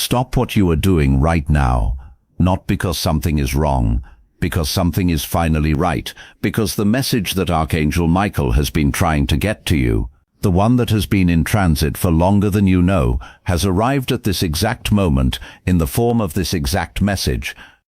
Stop what you are doing right now, not because something is wrong, because something is finally right, because the message that Archangel Michael has been trying to get to you, the one that has been in transit for longer than you know, has arrived at this exact moment in the form of this exact message.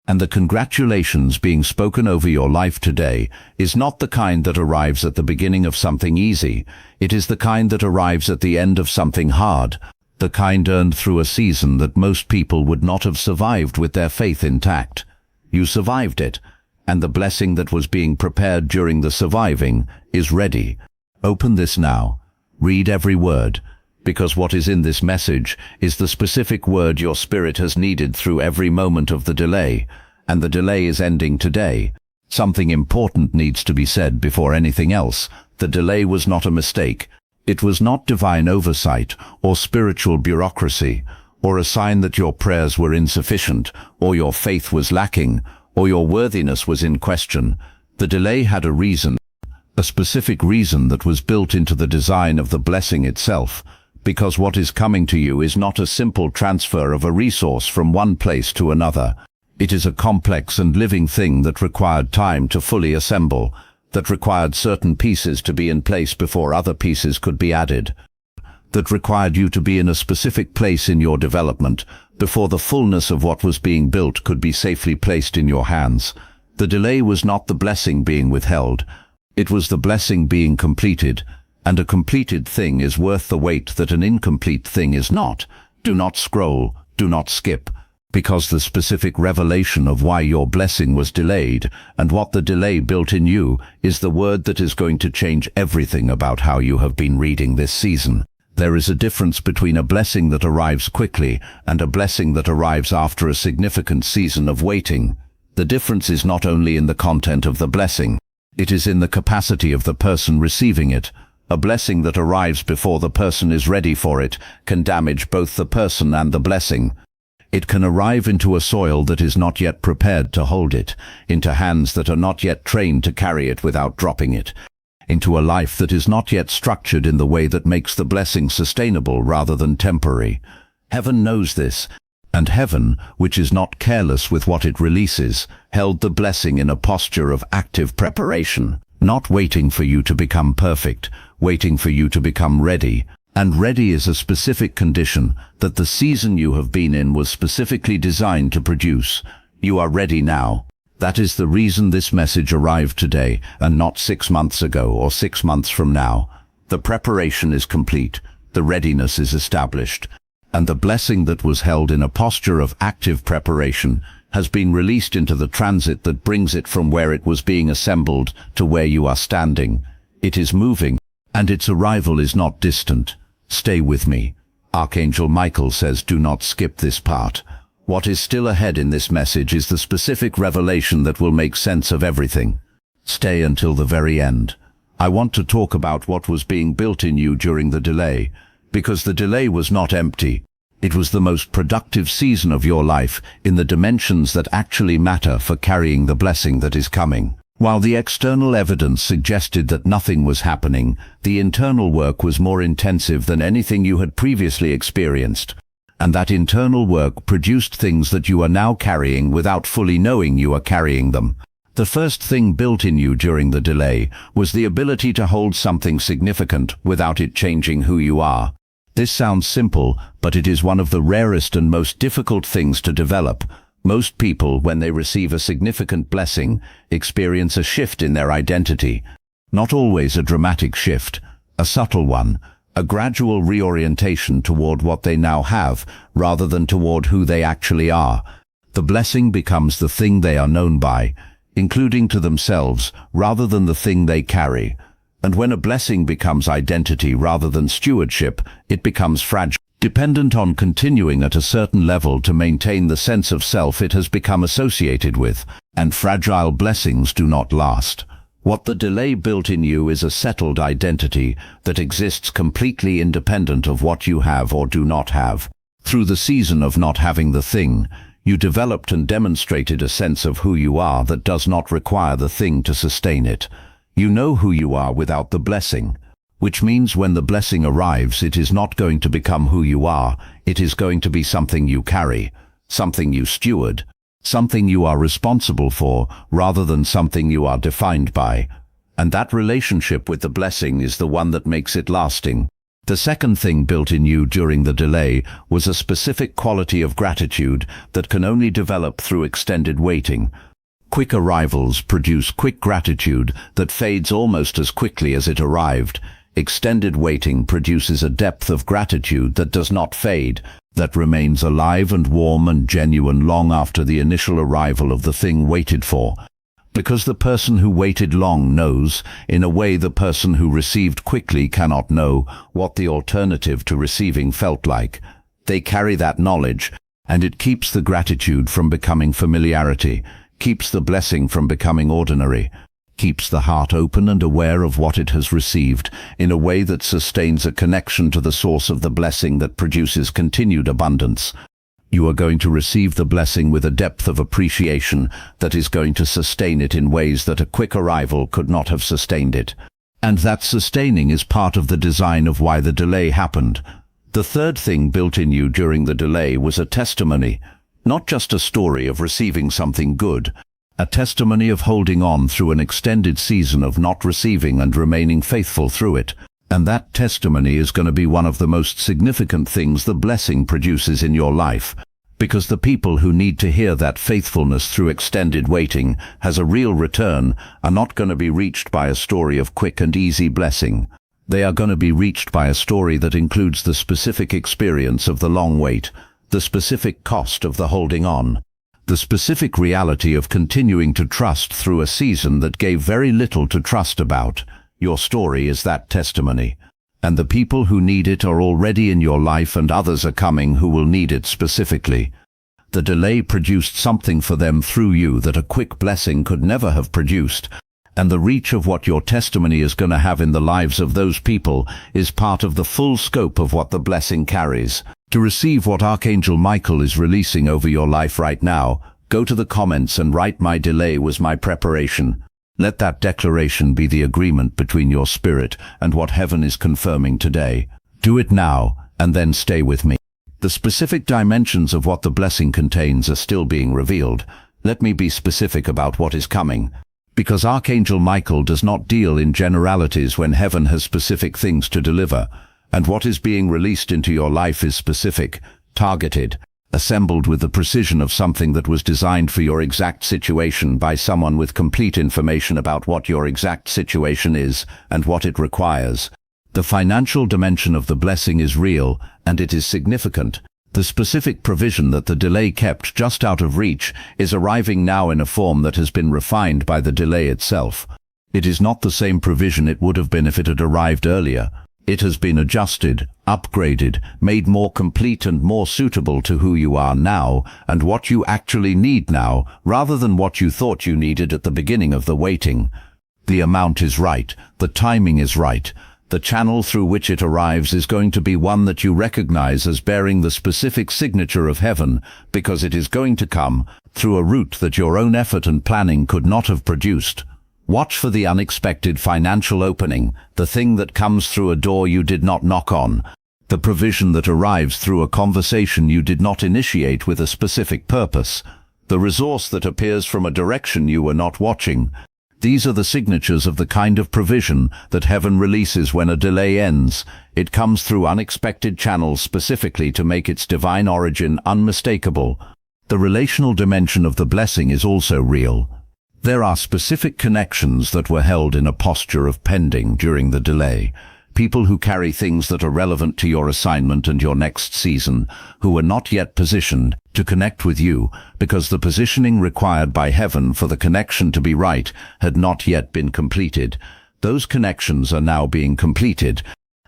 And the congratulations being spoken over your life today is not the kind that arrives at the beginning of something easy. It is the kind that arrives at the end of something hard, the kind earned through a season that most people would not have survived with their faith intact. You survived it, and the blessing that was being prepared during the surviving is ready. Open this now. Read every word, because what is in this message is the specific word your spirit has needed through every moment of the delay, and the delay is ending today. Something important needs to be said before anything else. The delay was not a mistake. It was not divine oversight or spiritual bureaucracy, or a sign that your prayers were insufficient, or your faith was lacking, or your worthiness was in question. The delay had a reason, a specific reason that was built into the design of the blessing itself, because what is coming to you is not a simple transfer of a resource from one place to another. It is a complex and living thing that required time to fully assemble, that required certain pieces to be in place before other pieces could be added, that required you to be in a specific place in your development before the fullness of what was being built could be safely placed in your hands. The delay was not the blessing being withheld, it was the blessing being completed, and a completed thing is worth the wait that an incomplete thing is not. Do not scroll, do not skip, because the specific revelation of why your blessing was delayed and what the delay built in you is the word that is going to change everything about how you have been reading this season. There is a difference between a blessing that arrives quickly and a blessing that arrives after a significant season of waiting. The difference is not only in the content of the blessing, it is in the capacity of the person receiving it. A blessing that arrives before the person is ready for it can damage both the person and the blessing. It can arrive into a soil that is not yet prepared to hold it, into hands that are not yet trained to carry it without dropping it, into a life that is not yet structured in the way that makes the blessing sustainable rather than temporary. Heaven knows this, and heaven, which is not careless with what it releases, held the blessing in a posture of active preparation, not waiting for you to become perfect, waiting for you to become ready. And ready is a specific condition that the season you have been in was specifically designed to produce. You are ready now. That is the reason this message arrived today and not 6 months ago or 6 months from now. The preparation is complete, the readiness is established, and the blessing that was held in a posture of active preparation has been released into the transit that brings it from where it was being assembled to where you are standing. It is moving, and its arrival is not distant. Stay with me. Archangel Michael says do not skip this part. What is still ahead in this message is the specific revelation that will make sense of everything. Stay until the very end. I want to talk about what was being built in you during the delay, because the delay was not empty. It was the most productive season of your life in the dimensions that actually matter for carrying the blessing that is coming. While the external evidence suggested that nothing was happening, the internal work was more intensive than anything you had previously experienced. And that internal work produced things that you are now carrying without fully knowing you are carrying them. The first thing built in you during the delay was the ability to hold something significant without it changing who you are. This sounds simple, but it is one of the rarest and most difficult things to develop. Most people, when they receive a significant blessing, experience a shift in their identity. Not always a dramatic shift, a subtle one, a gradual reorientation toward what they now have, rather than toward who they actually are. The blessing becomes the thing they are known by, including to themselves, rather than the thing they carry. And when a blessing becomes identity rather than stewardship, it becomes fragile, dependent on continuing at a certain level to maintain the sense of self it has become associated with, and fragile blessings do not last. What the delay built in you is a settled identity that exists completely independent of what you have or do not have. Through the season of not having the thing, you developed and demonstrated a sense of who you are that does not require the thing to sustain it. You know who you are without the blessing. which means when the blessing arrives, it is not going to become who you are. It is going to be something you carry, something you steward, something you are responsible for, rather than something you are defined by. And that relationship with the blessing is the one that makes it lasting. The second thing built in you during the delay was a specific quality of gratitude that can only develop through extended waiting. Quick arrivals produce quick gratitude that fades almost as quickly as it arrived. Extended waiting produces a depth of gratitude that does not fade, that remains alive and warm and genuine long after the initial arrival of the thing waited for. Because the person who waited long knows, in a way the person who received quickly cannot know, what the alternative to receiving felt like. They carry that knowledge, and it keeps the gratitude from becoming familiarity, keeps the blessing from becoming ordinary, keeps the heart open and aware of what it has received in a way that sustains a connection to the source of the blessing that produces continued abundance. You are going to receive the blessing with a depth of appreciation that is going to sustain it in ways that a quick arrival could not have sustained it. And that sustaining is part of the design of why the delay happened. The third thing built in you during the delay was a testimony, not just a story of receiving something good, a testimony of holding on through an extended season of not receiving and remaining faithful through it. And that testimony is going to be one of the most significant things the blessing produces in your life, because the people who need to hear that faithfulness through extended waiting has a real return are not going to be reached by a story of quick and easy blessing. They are going to be reached by a story that includes the specific experience of the long wait, the specific cost of the holding on, the specific reality of continuing to trust through a season that gave very little to trust about. Your story is that testimony, and the people who need it are already in your life, and others are coming who will need it specifically. The delay produced something for them through you that a quick blessing could never have produced, and the reach of what your testimony is going to have in the lives of those people is part of the full scope of what the blessing carries. To receive what Archangel Michael is releasing over your life right now, go to the comments and write, "My delay was my preparation." Let that declaration be the agreement between your spirit and what heaven is confirming today. Do it now, and then stay with me. The specific dimensions of what the blessing contains are still being revealed. Let me be specific about what is coming, because Archangel Michael does not deal in generalities when heaven has specific things to deliver, and what is being released into your life is specific, targeted, assembled with the precision of something that was designed for your exact situation by someone with complete information about what your exact situation is and what it requires. The financial dimension of the blessing is real, and it is significant. The specific provision that the delay kept just out of reach is arriving now in a form that has been refined by the delay itself. It is not the same provision it would have been if it had arrived earlier. It has been adjusted, upgraded, made more complete and more suitable to who you are now and what you actually need now, rather than what you thought you needed at the beginning of the waiting. The amount is right, the timing is right. The channel through which it arrives is going to be one that you recognize as bearing the specific signature of heaven, because it is going to come through a route that your own effort and planning could not have produced. Watch for the unexpected financial opening, the thing that comes through a door you did not knock on, the provision that arrives through a conversation you did not initiate with a specific purpose, the resource that appears from a direction you were not watching. These are the signatures of the kind of provision that heaven releases when a delay ends. It comes through unexpected channels specifically to make its divine origin unmistakable. The relational dimension of the blessing is also real. There are specific connections that were held in a posture of pending during the delay. People who carry things that are relevant to your assignment and your next season, who are not yet positioned to connect with you, because the positioning required by heaven for the connection to be right had not yet been completed. Those connections are now being completed.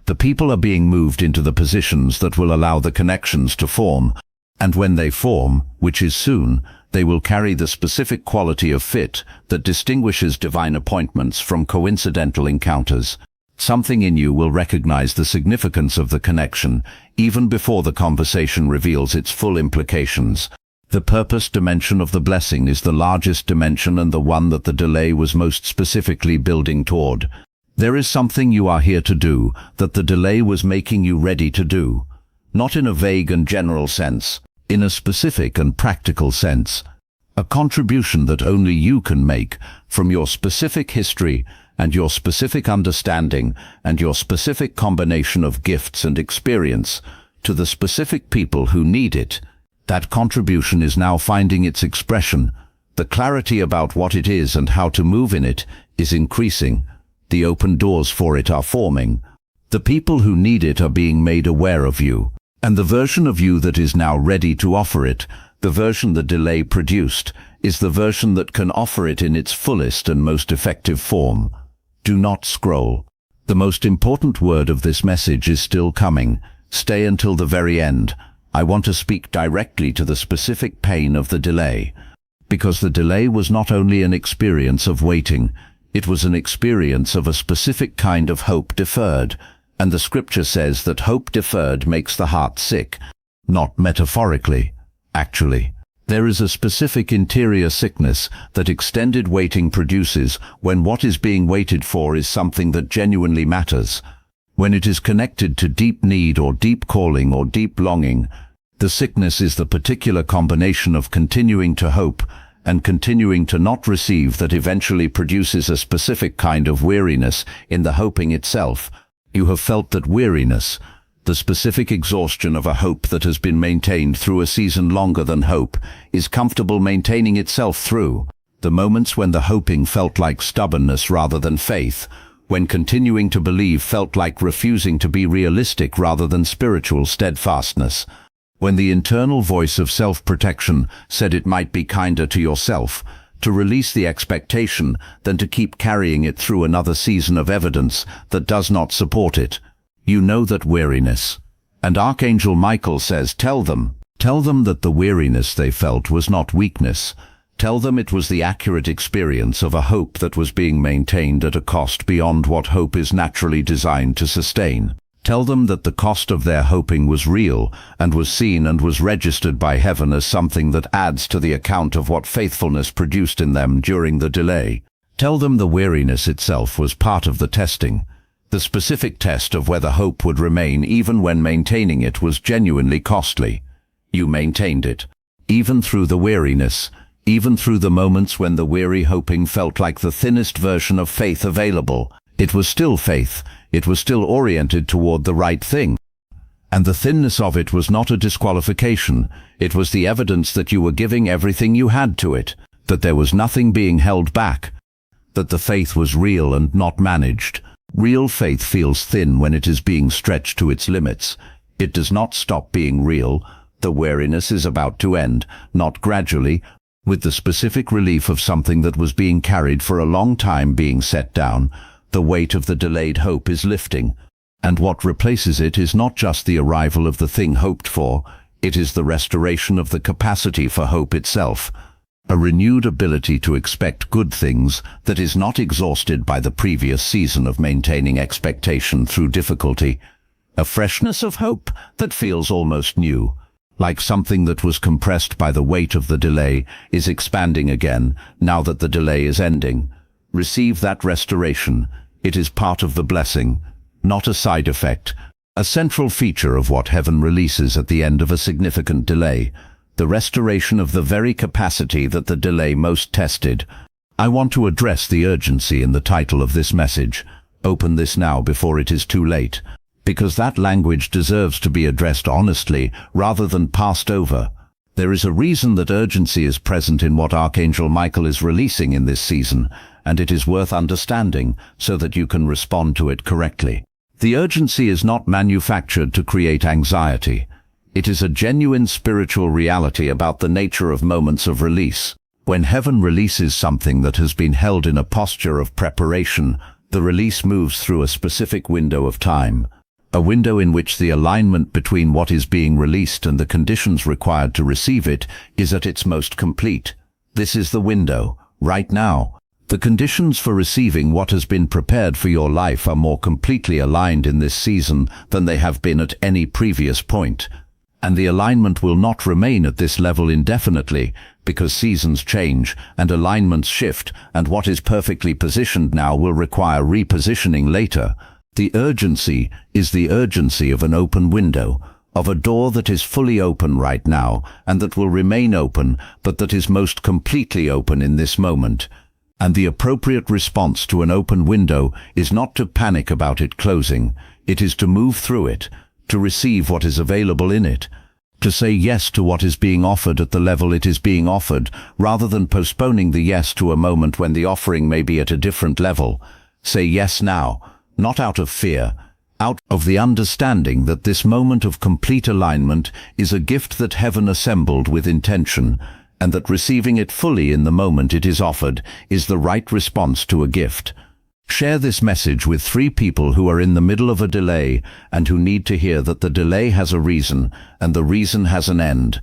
The people are being moved into the positions that will allow the connections to form, and when they form, which is soon, they will carry the specific quality of fit that distinguishes divine appointments from coincidental encounters. Something in you will recognize the significance of the connection, even before the conversation reveals its full implications. The purpose dimension of the blessing is the largest dimension and the one that the delay was most specifically building toward. There is something you are here to do that the delay was making you ready to do. Not in a vague and general sense, in a specific and practical sense. A contribution that only you can make from your specific history and your specific understanding and your specific combination of gifts and experience to the specific people who need it. That contribution is now finding its expression. The clarity about what it is and how to move in it is increasing. The open doors for it are forming. The people who need it are being made aware of you. And the version of you that is now ready to offer it, the version the delay produced, is the version that can offer it in its fullest and most effective form. Do not scroll. The most important word of this message is still coming. Stay until the very end. I want to speak directly to the specific pain of the delay. Because the delay was not only an experience of waiting, it was an experience of a specific kind of hope deferred. And the scripture says that hope deferred makes the heart sick. Not metaphorically, actually. There is a specific interior sickness that extended waiting produces when what is being waited for is something that genuinely matters. When it is connected to deep need or deep calling or deep longing, the sickness is the particular combination of continuing to hope and continuing to not receive that eventually produces a specific kind of weariness in the hoping itself. You have felt that weariness, the specific exhaustion of a hope that has been maintained through a season longer than hope, is comfortable maintaining itself through. The moments when the hoping felt like stubbornness rather than faith, when continuing to believe felt like refusing to be realistic rather than spiritual steadfastness, when the internal voice of self-protection said it might be kinder to yourself, to release the expectation than to keep carrying it through another season of evidence that does not support it. You know that weariness. And Archangel Michael says, tell them that the weariness they felt was not weakness. Tell them it was the accurate experience of a hope that was being maintained at a cost beyond what hope is naturally designed to sustain. Tell them that the cost of their hoping was real and was seen and was registered by heaven as something that adds to the account of what faithfulness produced in them during the delay. Tell them the weariness itself was part of the testing, the specific test of whether hope would remain even when maintaining it was genuinely costly. You maintained it, even through the weariness, even through the moments when the weary hoping felt like the thinnest version of faith available. It was still faith. It was still oriented toward the right thing. And the thinness of it was not a disqualification. It was the evidence that you were giving everything you had to it, that there was nothing being held back, that the faith was real and not managed. Real faith feels thin when it is being stretched to its limits. It does not stop being real. The weariness is about to end, not gradually, with the specific relief of something that was being carried for a long time being set down. The weight of the delayed hope is lifting, and what replaces it is not just the arrival of the thing hoped for, it is the restoration of the capacity for hope itself, a renewed ability to expect good things that is not exhausted by the previous season of maintaining expectation through difficulty, a freshness of hope that feels almost new, like something that was compressed by the weight of the delay is expanding again now that the delay is ending. Receive that restoration. It is part of the blessing, not a side effect, a central feature of what heaven releases at the end of a significant delay, the restoration of the very capacity that the delay most tested. I want to address the urgency in the title of this message. Open this now before it is too late, because that language deserves to be addressed honestly rather than passed over. There is a reason that urgency is present in what Archangel Michael is releasing in this season, and it is worth understanding so that you can respond to it correctly. The urgency is not manufactured to create anxiety. It is a genuine spiritual reality about the nature of moments of release. When heaven releases something that has been held in a posture of preparation, the release moves through a specific window of time, a window in which the alignment between what is being released and the conditions required to receive it is at its most complete. This is the window, right now. The conditions for receiving what has been prepared for your life are more completely aligned in this season than they have been at any previous point. And the alignment will not remain at this level indefinitely, because seasons change and alignments shift, and what is perfectly positioned now will require repositioning later. The urgency is the urgency of an open window, of a door that is fully open right now, and that will remain open, but that is most completely open in this moment. And the appropriate response to an open window is not to panic about it closing. It is to move through it, to receive what is available in it, to say yes to what is being offered at the level it is being offered, rather than postponing the yes to a moment when the offering may be at a different level. Say yes now, not out of fear, out of the understanding that this moment of complete alignment is a gift that heaven assembled with intention, and that receiving it fully in the moment it is offered is the right response to a gift. Share this message with 3 people who are in the middle of a delay and who need to hear that the delay has a reason and the reason has an end.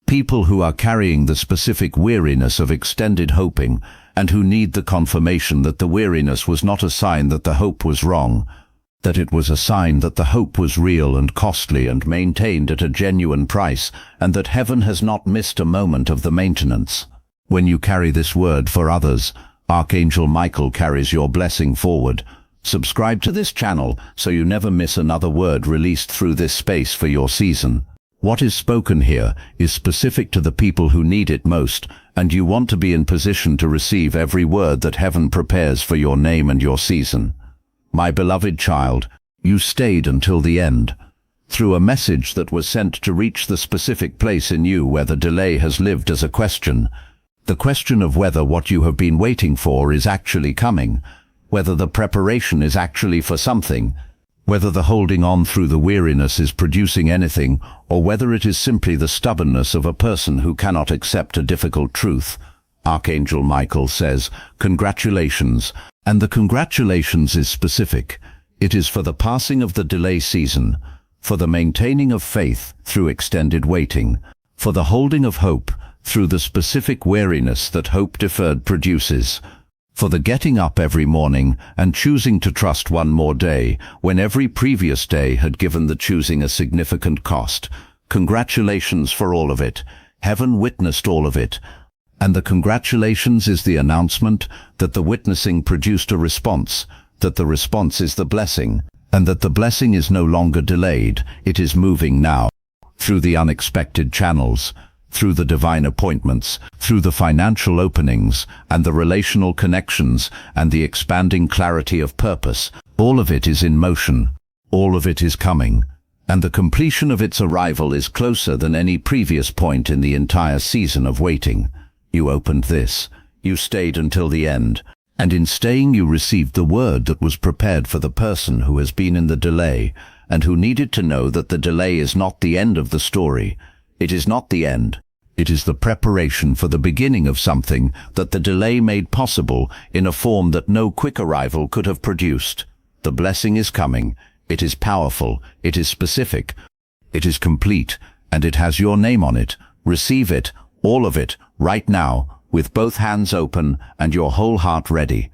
People who are carrying the specific weariness of extended hoping and who need the confirmation that the weariness was not a sign that the hope was wrong, that it was a sign that the hope was real and costly and maintained at a genuine price, and that heaven has not missed a moment of the maintenance. When you carry this word for others, Archangel Michael carries your blessing forward. Subscribe to this channel so you never miss another word released through this space for your season. What is spoken here is specific to the people who need it most, and you want to be in position to receive every word that heaven prepares for your name and your season. My beloved child, you stayed until the end, through a message that was sent to reach the specific place in you where the delay has lived as a question. The question of whether what you have been waiting for is actually coming, whether the preparation is actually for something, whether the holding on through the weariness is producing anything, or whether it is simply the stubbornness of a person who cannot accept a difficult truth. Archangel Michael says, congratulations, and the congratulations is specific. It is for the passing of the delay season, for the maintaining of faith through extended waiting, for the holding of hope through the specific weariness that hope deferred produces, for the getting up every morning and choosing to trust one more day when every previous day had given the choosing a significant cost. Congratulations for all of it. Heaven witnessed all of it. And the congratulations is the announcement that the witnessing produced a response, that the response is the blessing, and that the blessing is no longer delayed, it is moving now, through the unexpected channels, through the divine appointments, through the financial openings, and the relational connections, and the expanding clarity of purpose. All of it is in motion. All of it is coming. And the completion of its arrival is closer than any previous point in the entire season of waiting. You opened this. You stayed until the end. And in staying you received the word that was prepared for the person who has been in the delay, and who needed to know that the delay is not the end of the story. It is not the end. It is the preparation for the beginning of something that the delay made possible in a form that no quick arrival could have produced. The blessing is coming. It is powerful. It is specific. It is complete, and it has your name on it. Receive it, all of it, right now, with both hands open and your whole heart ready.